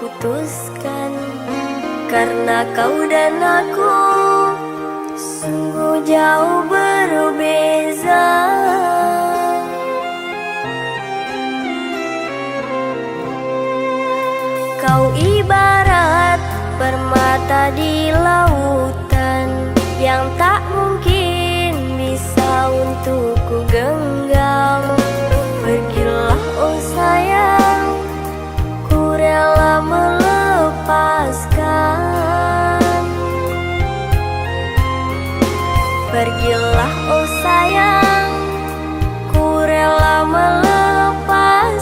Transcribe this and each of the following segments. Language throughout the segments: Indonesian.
putuskan, karena kau dan aku sungguh jauh berbeza. Kau ibarat permata di lautan yang tak mungkin bisa untuk ku genggam. Pergilah oh sayang, ku rela melepaskan. Pergilah oh sayang, ku rela melepaskan.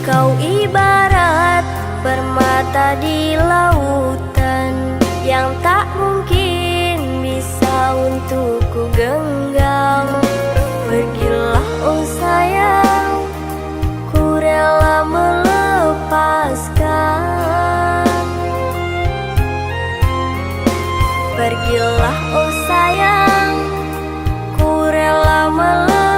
Kau ibarat permata di lautan yang tak mungkin bisa untuk ku genggam. Pergilah oh sayang, ku rela melepaskan. Pergilah oh sayang, ku rela melepaskan.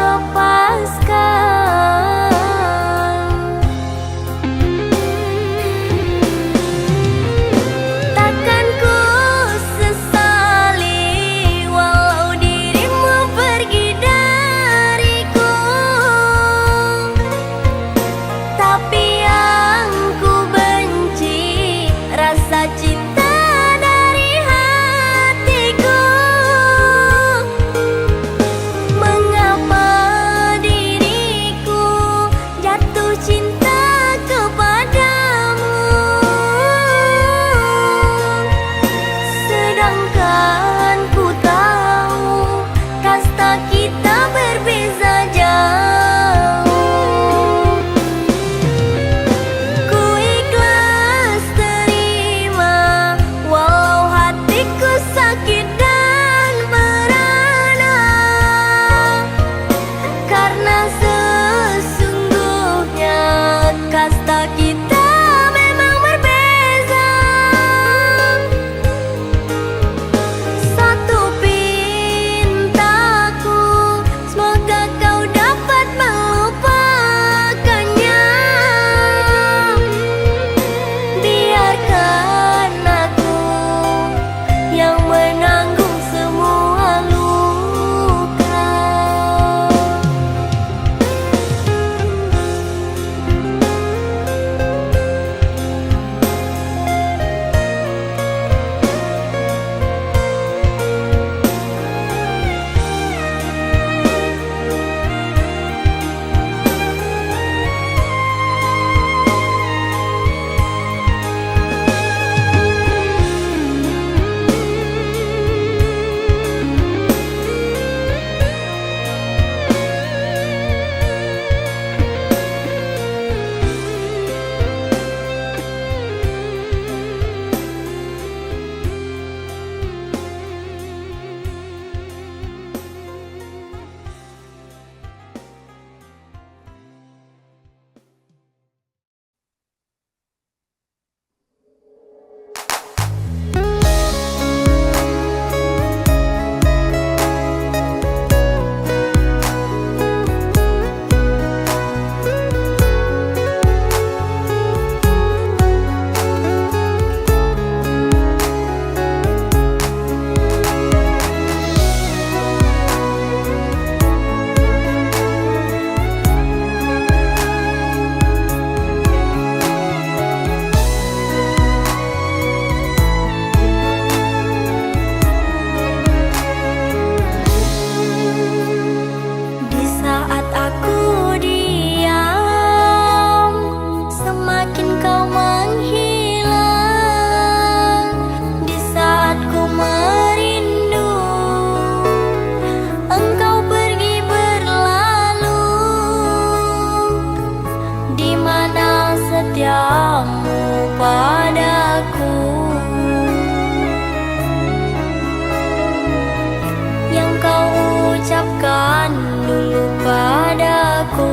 setiamu padaku, yang kau ucapkan dulu padaku.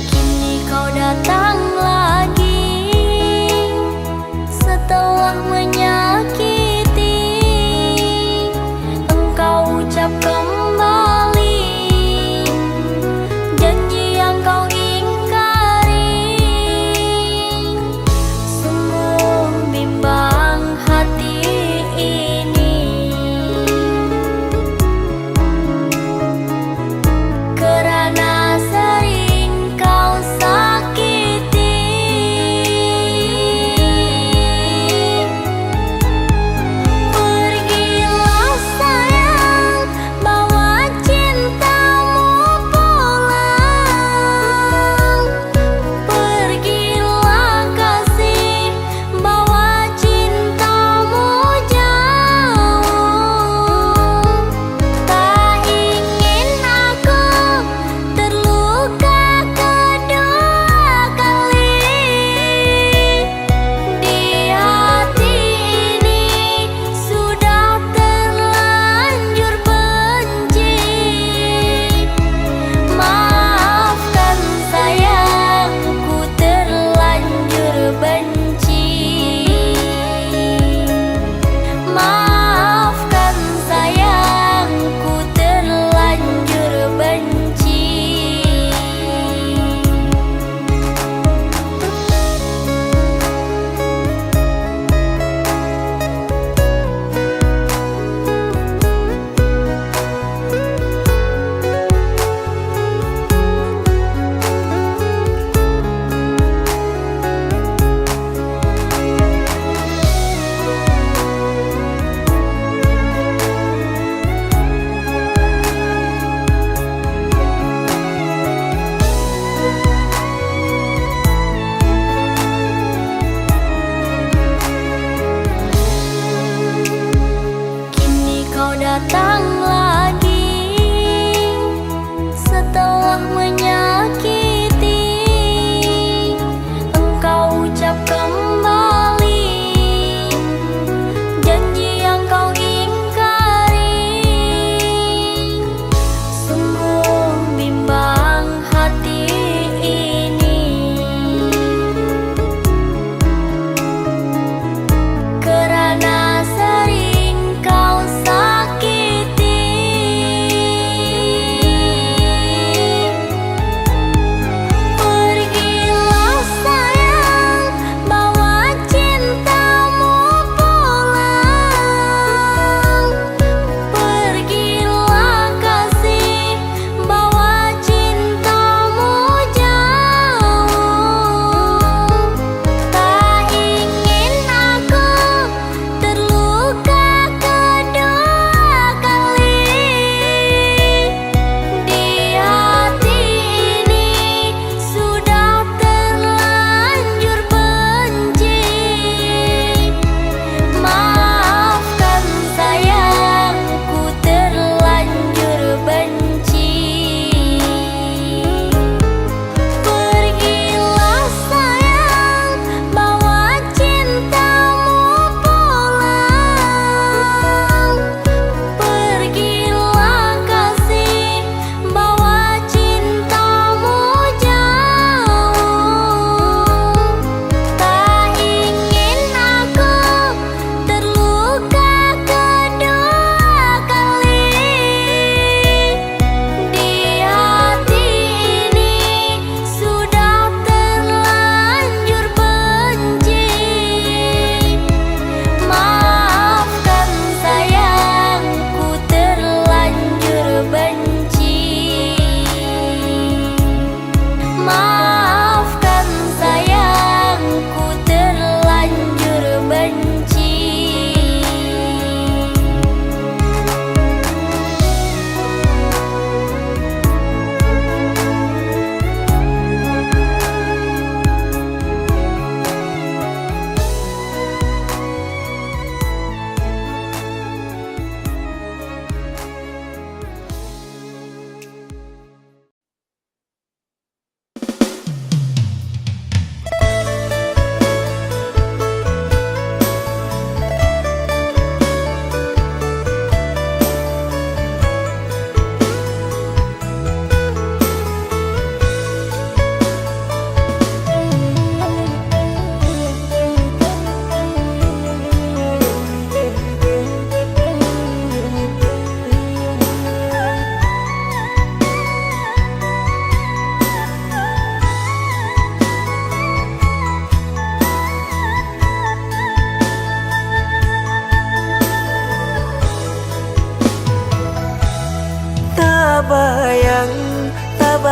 Kini kau datang lagi setelah menyakiti, engkau ucap kembali janji yang kau ingkari. Sungguh bimbang hati ini, kerana sering kau sakiti. Pergilah sayang, bawa cintamu pulang. Pergilah kasih, bawa cintamu jauh. Tak ingin aku terluka kedua kali. Di hati ini sudah terlanjur benci. Maafkan sayang, ku terlanjur benci. Maafkan sayang, ku terlanjur benci. Kini kau datang lagi setelah menyakiti, engkau ucap kembali janji yang kau ingkari. Sungguh bimbang hati ini, kerana sering kau sakiti.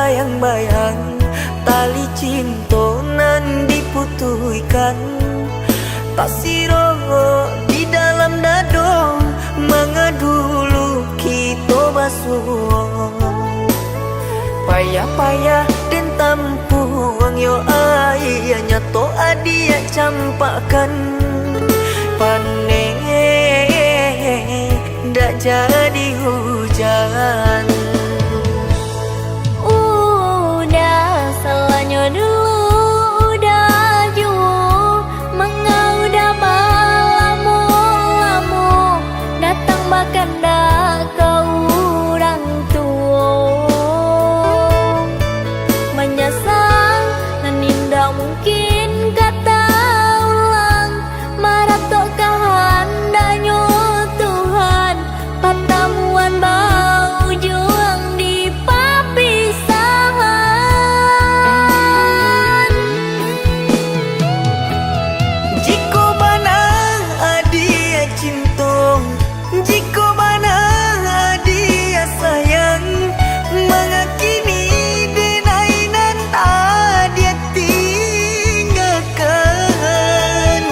bayang-bayang tali cinta nan diputuhkan. Tak siro di dalam dado mengedulu kita basuh. Payah-payah dan tampuang yo ayahnya to adia campakan. Panen dak jadi hujan. Udah salahnya dulu udah jauh, mengaudah balamu-lamu datang bahkan dak ke orang tua. Menyesal dan indah mungkin kata ulang, marah tok kehendaknya Tuhan, pertemuan bau juang di papisahan. Jiko bana adia cinta, jiko bana adia sayang, mengakini denai nan adia tinggalkan.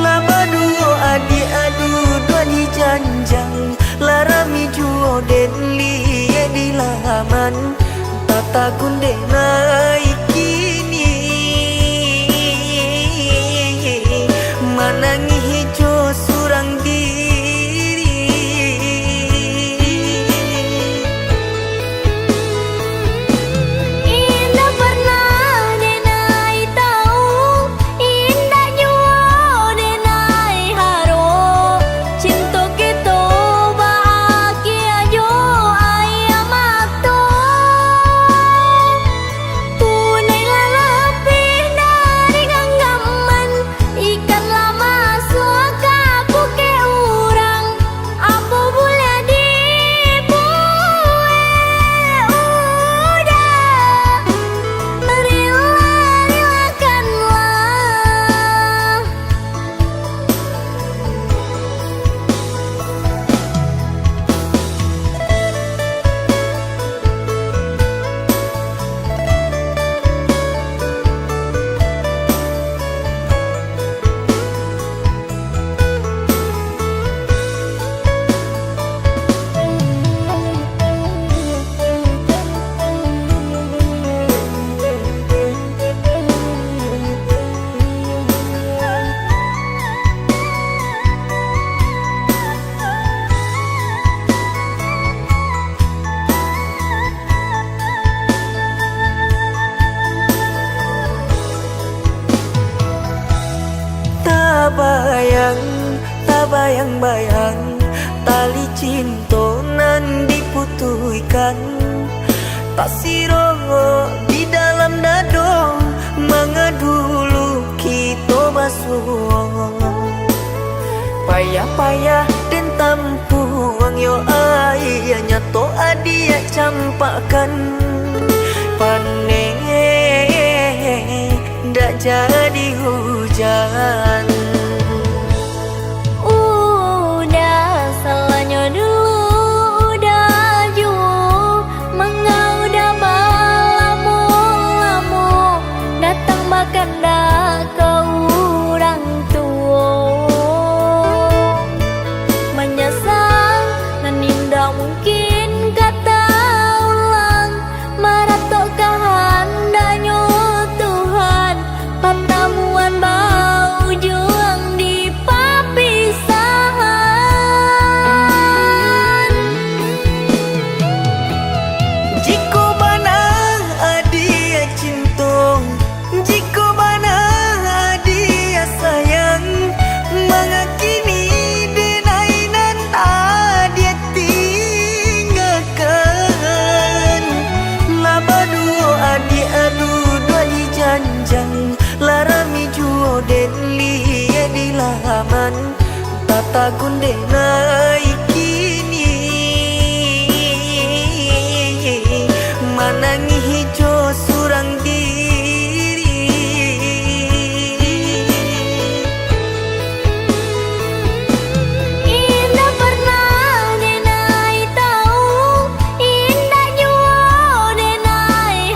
Laba duo adi adu dua di janjang, larami juo den liye di laman, tata gunde naik kini. Manangi hijau surang diri. Indah pernah denai tahu, indah jua denai haro, cinta kita bahagia jo ayam mato. Tunailah lebih dari genggaman, ikan lama suaka aku ke urang, apa boleh dibuat udah relakanlah. Tak bayang-bayang tali cinta nan diputuhkan. Tak siro di dalam dado mengedulu kita basuh. Payah-payah dan tampuang yo ayahnya to adia campakan. Panen dak jadi hujan. Udah salahnya dulu udah jauh, mengaudah balamu-lamu datang bahkan dak ke orang tua. Menyesal dan indah mungkin kata ulang, marah tok kehendaknya Tuhan, pertemuan bau juang di papisahan. Jiko bana adia cinta, jiko bana adia sayang, mengakini denai nan adia tinggalkan. Laba duo adi adu dua di janjang, larami juo den liye di laman, tata gunde naik kini. Manangi hijau surang diri. Indah pernah denai tahu, indah jua denai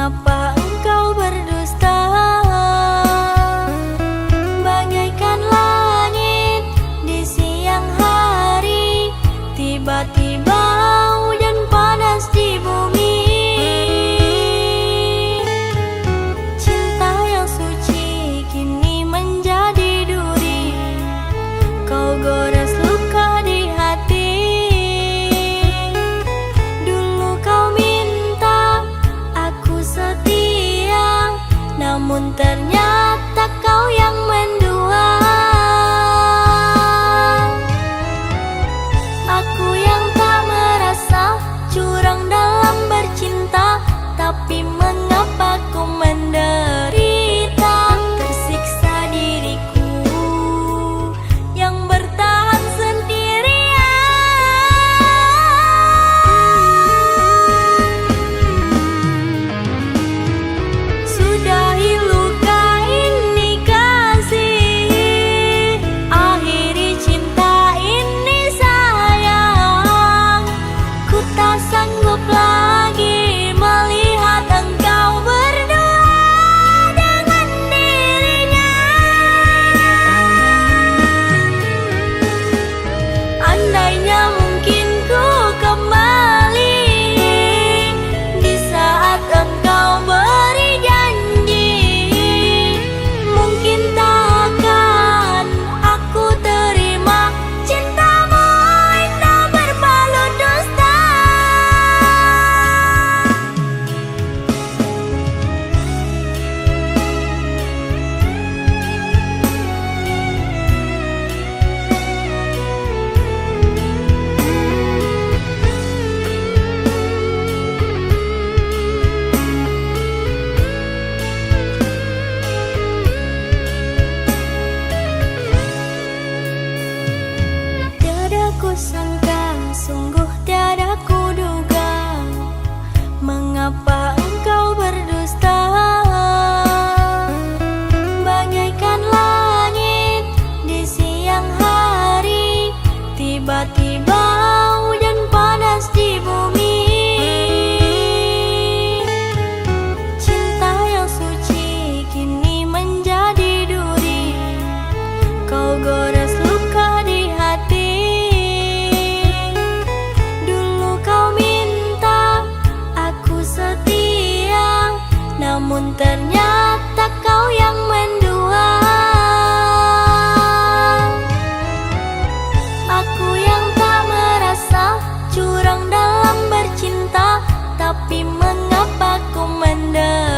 Mengapa engkau berdusta? Bagaikan langit di siang hari, tiba-tiba hujan panas di bumi. Cinta yang suci kini menjadi duri, kau gores luka di hati. Dulu kau minta aku setia, namun ternyata kau yang mendua. Aku yang tak merasa curang dalam bercinta, tapi mengapa ku menderita? Tersiksa diriku yang bertahan sendirian. Sudahi luka ini kasih, akhiri cinta ini sayang. Ku tak sanggup lagi melihat engkau berdua dengan dirinya. Andainya mungkin ku kembali di saat engkau beri janji, mungkin takkan aku terima cintamu indah berbalut dusta. Tiada ku sangka, sungguh tiada ku duga, mengapa engkau berdusta. Bagaikan langit di siang hari, tiba-tiba hujan panas di bumi. Cinta yang suci kini menjadi duri, kau gores luka di hati. Dulu kau minta aku setia, namun ternyata kau yang mendua. Aku yang tak merasa curang dalam bercinta, tapi mengapa ku menderita?